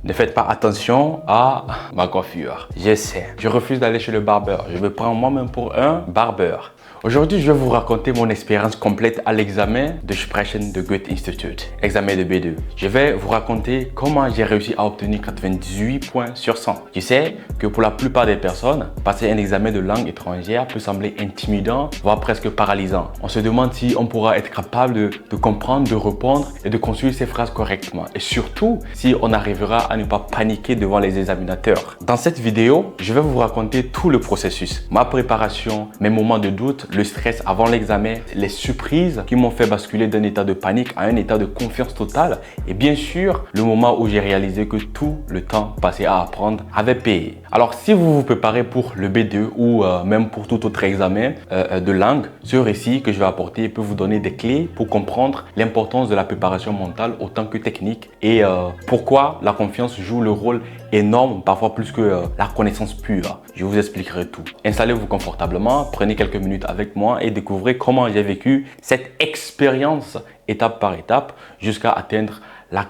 Ne faites pas attention à ma coiffure. J'essaie. Je refuse d'aller chez le barbeur. Je me prends moi-même pour un barbeur. Aujourd'hui, je vais vous raconter mon expérience complète à l'examen de Sprechen de Goethe Institut, examen de B2. Je vais vous raconter comment j'ai réussi à obtenir 98 points sur 100. Je sais que pour la plupart des personnes, passer un examen de langue étrangère peut sembler intimidant, voire presque paralysant. On se demande si on pourra être capable de comprendre, de répondre et de construire ces phrases correctement. Et surtout, si on arrivera à ne pas paniquer devant les examinateurs. Dans cette vidéo, je vais vous raconter tout le processus, ma préparation, mes moments de doute, le stress avant l'examen, les surprises qui m'ont fait basculer d'un état de panique à un état de confiance totale et bien sûr, le moment où j'ai réalisé que tout le temps passé à apprendre avait payé. Alors, si vous vous préparez pour le B2 ou même pour tout autre examen de langue, ce récit que je vais apporter peut vous donner des clés pour comprendre l'importance de la préparation mentale autant que technique et pourquoi la confiance joue le rôle énorme, parfois plus que la connaissance pure. Je vous expliquerai tout. Installez-vous confortablement, prenez quelques minutes avec moi et découvrez comment j'ai vécu cette expérience étape par étape jusqu'à atteindre la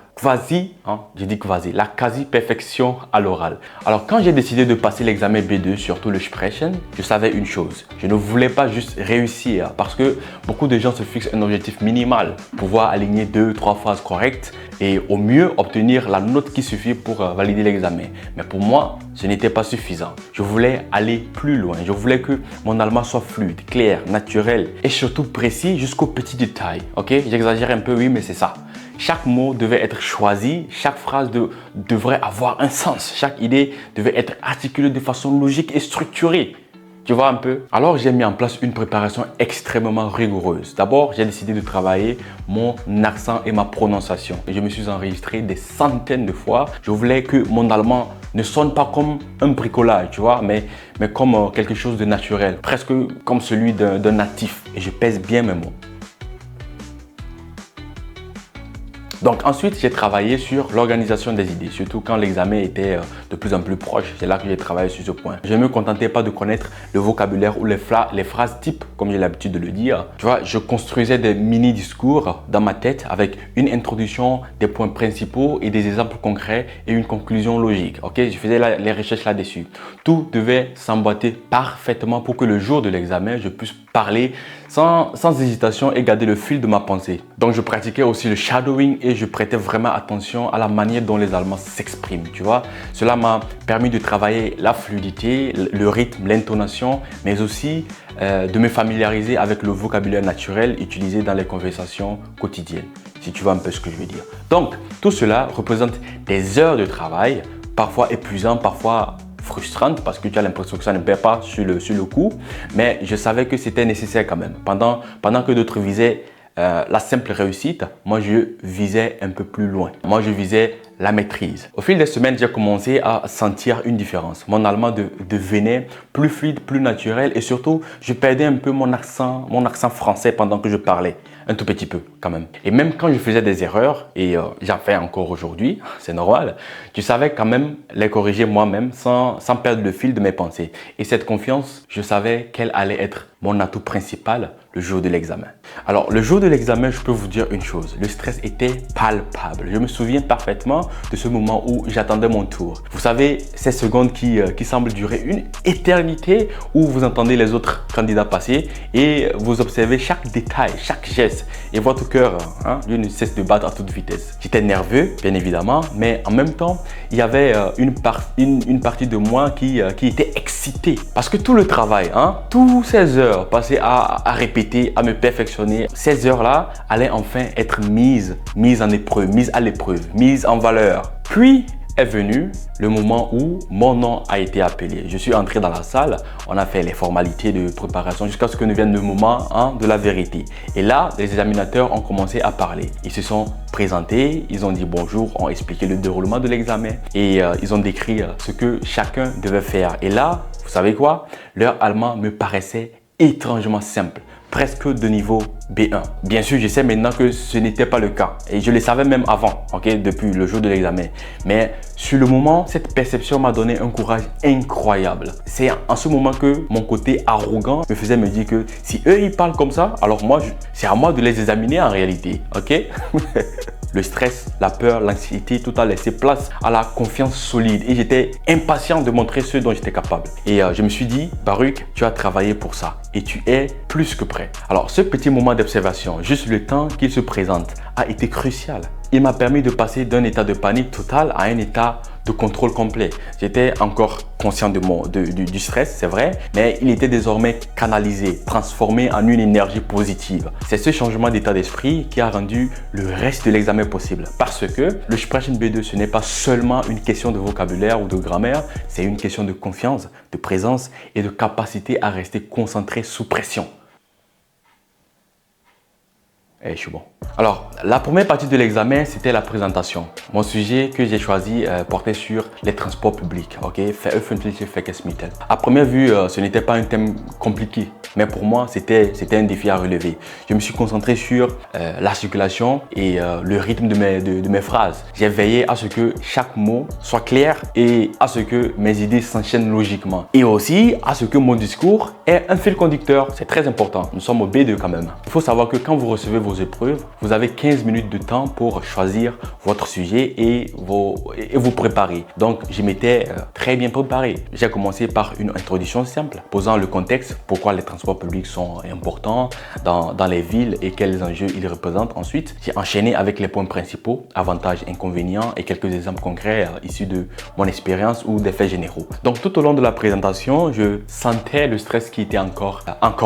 la quasi-perfection à l'oral. Alors, quand j'ai décidé de passer l'examen B2, surtout le Sprechen, je savais une chose. Je ne voulais pas juste réussir parce que beaucoup de gens se fixent un objectif minimal, pouvoir aligner 2-3 phrases correctes et au mieux obtenir la note qui suffit pour valider l'examen. Mais pour moi, ce n'était pas suffisant. Je voulais aller plus loin. Je voulais que mon allemand soit fluide, clair, naturel et surtout précis jusqu'aux petits détails. Ok, j'exagère un peu, oui, mais c'est ça. Chaque mot devait être choisi, chaque phrase devrait avoir un sens, chaque idée devait être articulée de façon logique et structurée. Tu vois un peu? Alors j'ai mis en place une préparation extrêmement rigoureuse. D'abord, j'ai décidé de travailler mon accent et ma prononciation. Et je me suis enregistré des centaines de fois. Je voulais que mon allemand ne sonne pas comme un bricolage, tu vois, mais comme quelque chose de naturel, presque comme celui d'un natif. Et je pèse bien mes mots. Donc ensuite, j'ai travaillé sur l'organisation des idées, surtout quand l'examen était de plus en plus proche. C'est là que j'ai travaillé sur ce point. Je ne me contentais pas de connaître le vocabulaire ou les phrases types, comme j'ai l'habitude de le dire. Tu vois, je construisais des mini-discours dans ma tête avec une introduction, des points principaux et des exemples concrets et une conclusion logique. Ok, je faisais les recherches là-dessus. Tout devait s'emboîter parfaitement pour que le jour de l'examen, je puisse parler sans hésitation et garder le fil de ma pensée. Donc je pratiquais aussi le shadowing et je prêtais vraiment attention à la manière dont les Allemands s'expriment, tu vois. Cela m'a permis de travailler la fluidité, le rythme, l'intonation, mais aussi de me familiariser avec le vocabulaire naturel utilisé dans les conversations quotidiennes, si tu vois un peu ce que je veux dire. Donc, tout cela représente des heures de travail, parfois épuisantes, parfois frustrante parce que tu as l'impression que ça ne paie pas sur le coup, mais je savais que c'était nécessaire quand même. Pendant que d'autres visaient la simple réussite, moi je visais un peu plus loin. Moi je visais la maîtrise. Au fil des semaines, j'ai commencé à sentir une différence. Mon allemand devenait plus fluide, plus naturel et surtout, je perdais un peu mon accent français pendant que je parlais. Un tout petit peu quand même. Et même quand je faisais des erreurs, et j'en fais encore aujourd'hui, c'est normal, je savais quand même les corriger moi-même sans perdre le fil de mes pensées. Et cette confiance, je savais qu'elle allait être mon atout principal le jour de l'examen. Alors, le jour de l'examen, je peux vous dire une chose. Le stress était palpable. Je me souviens parfaitement de ce moment où j'attendais mon tour. Vous savez, ces secondes qui semblent durer une éternité où vous entendez les autres candidats passer et vous observez chaque détail, chaque geste et votre cœur, lui ne cesse de battre à toute vitesse. J'étais nerveux, bien évidemment, mais en même temps, il y avait une partie de moi qui était excitée parce que tout le travail, toutes ces heures passées à répéter, à me perfectionner, ces heures-là allaient enfin être mises en épreuve, mises à l'épreuve, mises en valeur. Puis est venu le moment où mon nom a été appelé. Je suis entré dans la salle, on a fait les formalités de préparation jusqu'à ce que ne vienne le moment de la vérité. Et là, les examinateurs ont commencé à parler. Ils se sont présentés, ils ont dit bonjour, ont expliqué le déroulement de l'examen et ils ont décrit ce que chacun devait faire. Et là, vous savez quoi? Leur allemand me paraissait étrangement simple, presque de niveau B1. Bien sûr, je sais maintenant que ce n'était pas le cas et je le savais même avant, depuis le jour de l'examen. Mais sur le moment, cette perception m'a donné un courage incroyable. C'est en ce moment que mon côté arrogant me faisait me dire que si eux ils parlent comme ça, alors moi, c'est à moi de les examiner en réalité, ok? Le stress, la peur, l'anxiété, tout a laissé place à la confiance solide et j'étais impatient de montrer ce dont j'étais capable. Et je me suis dit, Baruch, tu as travaillé pour ça et tu es plus que prêt. Alors ce petit moment d'observation, juste le temps qu'il se présente, a été crucial. Il m'a permis de passer d'un état de panique totale à un état de contrôle complet. J'étais encore conscient du stress, c'est vrai, mais il était désormais canalisé, transformé en une énergie positive. C'est ce changement d'état d'esprit qui a rendu le reste de l'examen possible. Parce que le Sprechen B2, ce n'est pas seulement une question de vocabulaire ou de grammaire, c'est une question de confiance, de présence et de capacité à rester concentré sous pression. Et je suis bon. Alors, la première partie de l'examen, c'était la présentation. Mon sujet que j'ai choisi portait sur les transports publics. Ok, Öffentliche Verkehrsmittel. À première vue, ce n'était pas un thème compliqué, mais pour moi, c'était un défi à relever. Je me suis concentré sur la circulation et le rythme de mes phrases. J'ai veillé à ce que chaque mot soit clair et à ce que mes idées s'enchaînent logiquement. Et aussi à ce que mon discours ait un fil conducteur. C'est très important. Nous sommes au B2 quand même. Il faut savoir que quand vous recevez vos épreuves, vous avez 15 minutes de temps pour choisir votre sujet et vous préparer. Donc, je m'étais très bien préparé. J'ai commencé par une introduction simple, posant le contexte, pourquoi les transports publics sont importants dans les villes et quels enjeux ils représentent. Ensuite, j'ai enchaîné avec les points principaux, avantages, inconvénients et quelques exemples concrets issus de mon expérience ou des faits généraux. Donc, tout au long de la présentation, je sentais le stress qui était encore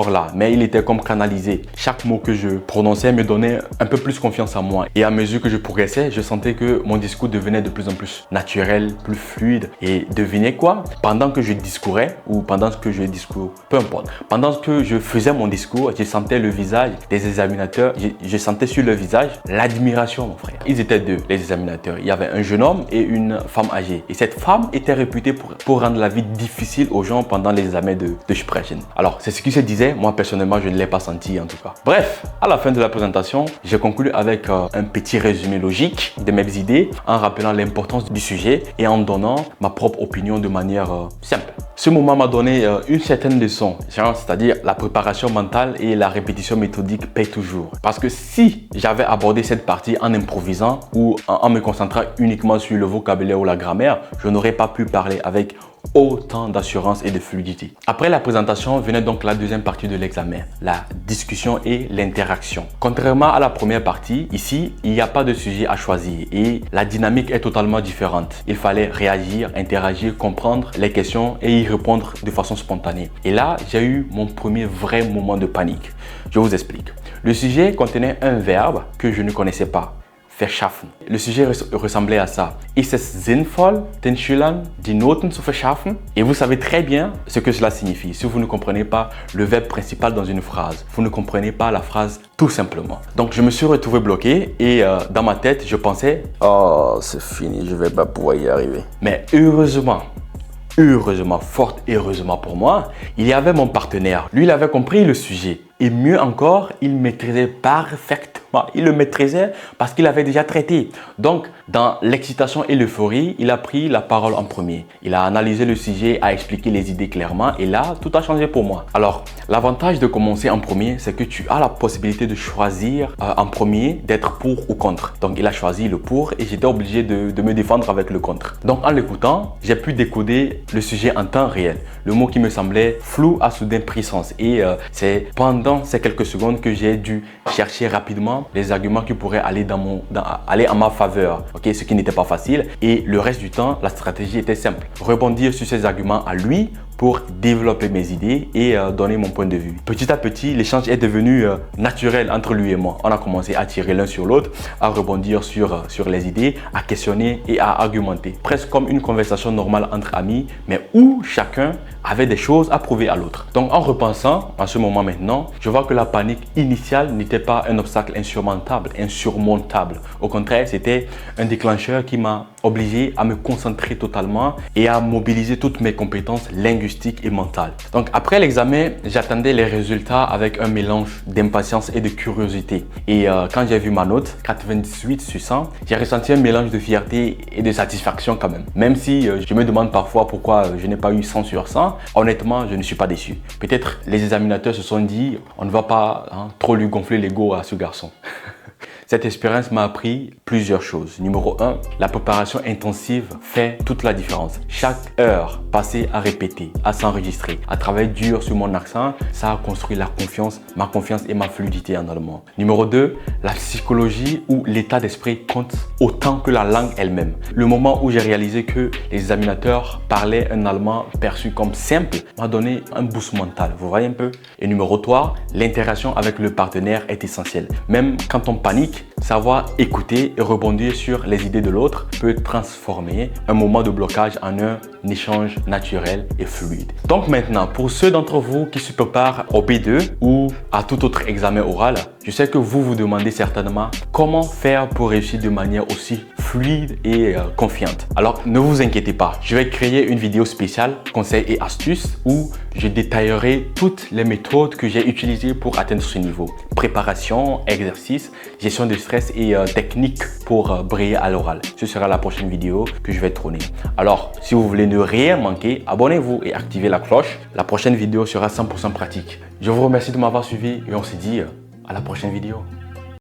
là, mais il était comme canalisé. Chaque mot que je prononçais me donnait un peu plus confiance en moi. Et à mesure que je progressais, je sentais que mon discours devenait de plus en plus naturel, plus fluide. Et devinez quoi? Pendant que je discourais ou pendant que je discours, peu importe. Pendant que je faisais mon discours, je sentais le visage des examinateurs. Je sentais sur leur visage l'admiration, mon frère. Ils étaient deux, les examinateurs. Il y avait un jeune homme et une femme âgée. Et cette femme était réputée pour rendre la vie difficile aux gens pendant les examens de Sprechen. Alors, c'est ce qui se disait. Moi, personnellement, je ne l'ai pas senti en tout cas. Bref, à la fin de la présentation, j'ai conclu avec un petit résumé logique de mes idées en rappelant l'importance du sujet et en donnant ma propre opinion de manière simple. Ce moment m'a donné une certaine leçon, c'est-à-dire la préparation mentale et la répétition méthodique paient toujours. Parce que si j'avais abordé cette partie en improvisant ou en me concentrant uniquement sur le vocabulaire ou la grammaire, je n'aurais pas pu parler avec autant d'assurance et de fluidité. Après la présentation, venait donc la deuxième partie de l'examen, la discussion et l'interaction. Contrairement à la première partie, ici, il n'y a pas de sujet à choisir et la dynamique est totalement différente. Il fallait réagir, interagir, comprendre les questions et y répondre de façon spontanée. Et là, j'ai eu mon premier vrai moment de panique. Je vous explique. Le sujet contenait un verbe que je ne connaissais pas. Verschaffen. Le sujet ressemblait à ça. Ist es sinnvoll, den Schülern die Noten zu verschaffen? Et vous savez très bien ce que cela signifie. Si vous ne comprenez pas le verbe principal dans une phrase, vous ne comprenez pas la phrase tout simplement. Donc je me suis retrouvé bloqué et dans ma tête, je pensais « Oh, c'est fini, je vais pas pouvoir y arriver. » Mais heureusement, fort heureusement pour moi, il y avait mon partenaire. Lui, il avait compris le sujet. Et mieux encore, il maîtrisait parfaitement. Il le maîtrisait parce qu'il avait déjà traité. Donc, dans l'excitation et l'euphorie, il a pris la parole en premier. Il a analysé le sujet, a expliqué les idées clairement et là, tout a changé pour moi. Alors, l'avantage de commencer en premier, c'est que tu as la possibilité de choisir en premier d'être pour ou contre. Donc, il a choisi le pour et j'étais obligé de me défendre avec le contre. Donc, en l'écoutant, j'ai pu décoder le sujet en temps réel. Le mot qui me semblait flou a soudain pris sens et c'est pendant ces quelques secondes que j'ai dû chercher rapidement les arguments qui pourraient aller aller en ma faveur, okay? Ce qui n'était pas facile et le reste du temps, la stratégie était simple. Rebondir sur ces arguments à lui pour développer mes idées et donner mon point de vue. Petit à petit, l'échange est devenu naturel entre lui et moi. On a commencé à tirer l'un sur l'autre, à rebondir sur les idées, à questionner et à argumenter. Presque comme une conversation normale entre amis, mais où chacun avait des choses à prouver à l'autre. Donc en repensant à ce moment maintenant, je vois que la panique initiale n'était pas un obstacle insurmontable. Au contraire, c'était un déclencheur qui m'a obligé à me concentrer totalement et à mobiliser toutes mes compétences linguistiques et mentales. Donc après l'examen, j'attendais les résultats avec un mélange d'impatience et de curiosité. Et quand j'ai vu ma note, 98 sur 100, j'ai ressenti un mélange de fierté et de satisfaction quand même. Même si je me demande parfois pourquoi je n'ai pas eu 100 sur 100, honnêtement, je ne suis pas déçu. Peut-être les examinateurs se sont dit, on ne va pas trop lui gonfler l'ego à ce garçon. Cette expérience m'a appris plusieurs choses. Numéro 1, la préparation intensive fait toute la différence. Chaque heure passée à répéter, à s'enregistrer, à travailler dur sur mon accent, ça a construit la confiance, ma confiance et ma fluidité en allemand. Numéro 2, la psychologie ou l'état d'esprit compte autant que la langue elle-même. Le moment où j'ai réalisé que les examinateurs parlaient un allemand perçu comme simple m'a donné un boost mental, vous voyez un peu. Et numéro 3, l'interaction avec le partenaire est essentielle. Même quand on panique, savoir écouter et rebondir sur les idées de l'autre peut transformer un moment de blocage en un échange naturel et fluide. Donc maintenant, pour ceux d'entre vous qui se préparent au B2 ou à tout autre examen oral, je sais que vous vous demandez certainement comment faire pour réussir de manière aussi fluide et confiante. Alors ne vous inquiétez pas, je vais créer une vidéo spéciale conseils et astuces où je détaillerai toutes les méthodes que j'ai utilisées pour atteindre ce niveau. Préparation, exercice, gestion de stress et technique pour briller à l'oral. Ce sera la prochaine vidéo que je vais tourner. Alors si vous voulez ne rien manquer, abonnez-vous et activez la cloche. La prochaine vidéo sera 100% pratique. Je vous remercie de m'avoir suivi et on se dit à la prochaine vidéo.